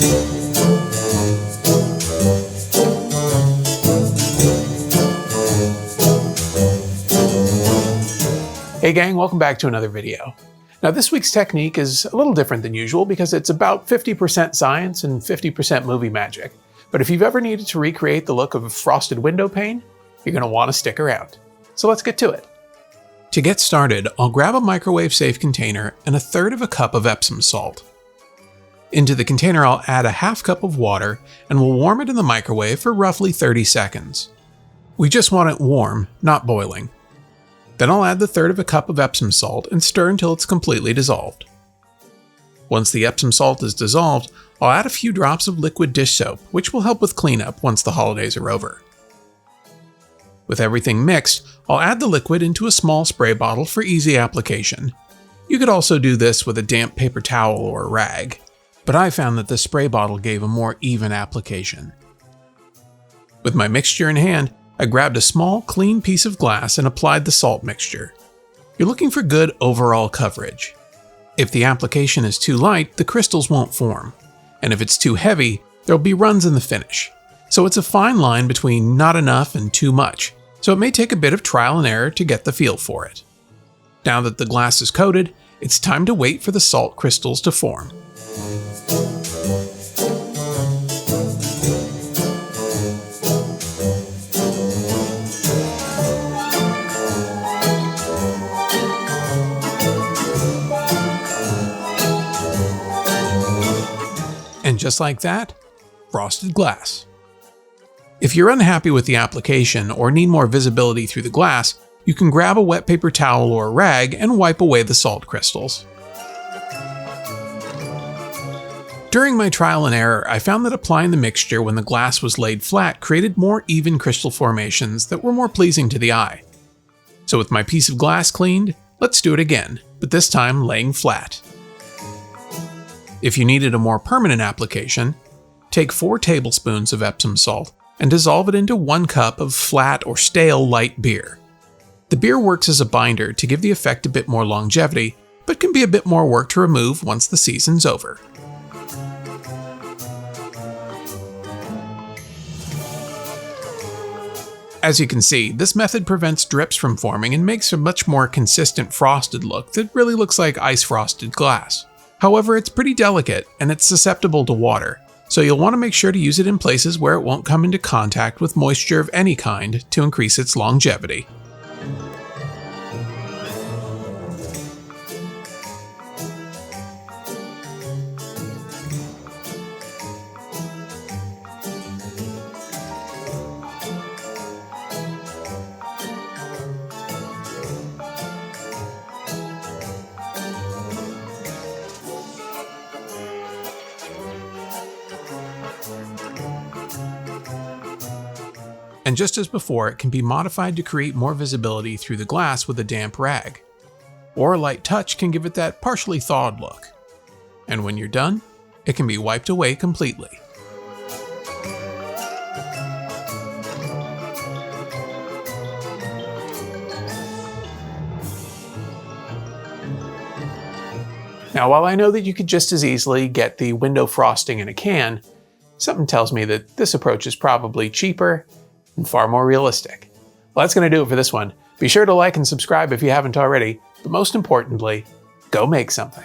Hey gang, welcome back to another video. Now this week's technique is a little different than usual because it's about 50% science and 50% movie magic. But if you've ever needed to recreate the look of a frosted window pane, you're going to want to stick around. So let's get to it. To get started, I'll grab a microwave-safe container and 1/3 cup of Epsom salt. Into the container I'll add a 1/2 cup of water and we'll warm it in the microwave for roughly 30 seconds. We just want it warm, not boiling. Then I'll add the 1/3 cup of Epsom salt and stir until it's completely dissolved. Once the Epsom salt is dissolved, I'll add a few drops of liquid dish soap, which will help with cleanup once the holidays are over. With everything mixed, I'll add the liquid into a small spray bottle for easy application. You could also do this with a damp paper towel or a rag, but I found that the spray bottle gave a more even application. With my mixture in hand, I grabbed a small, clean piece of glass and applied the salt mixture. You're looking for good overall coverage. If the application is too light, the crystals won't form. And if it's too heavy, there'll be runs in the finish. So it's a fine line between not enough and too much, so it may take a bit of trial and error to get the feel for it. Now that the glass is coated, it's time to wait for the salt crystals to form. And just like that, frosted glass. If you're unhappy with the application or need more visibility through the glass, you can grab a wet paper towel or a rag and wipe away the salt crystals. During my trial and error, I found that applying the mixture when the glass was laid flat created more even crystal formations that were more pleasing to the eye. So with my piece of glass cleaned, let's do it again, but this time laying flat. If you needed a more permanent application, take 4 tablespoons of Epsom salt and dissolve it into 1 cup of flat or stale light beer. The beer works as a binder to give the effect a bit more longevity, but can be a bit more work to remove once the season's over. As you can see, this method prevents drips from forming and makes a much more consistent frosted look that really looks like ice-frosted glass. However, it's pretty delicate and it's susceptible to water, so you'll want to make sure to use it in places where it won't come into contact with moisture of any kind to increase its longevity. And just as before, it can be modified to create more visibility through the glass with a damp rag. Or a light touch can give it that partially thawed look. And when you're done, it can be wiped away completely. Now, while I know that you could just as easily get the window frosting in a can, something tells me that this approach is probably cheaper and far more realistic. Well, that's going to do it for this one. Be sure to like and subscribe if you haven't already, but most importantly, go make something.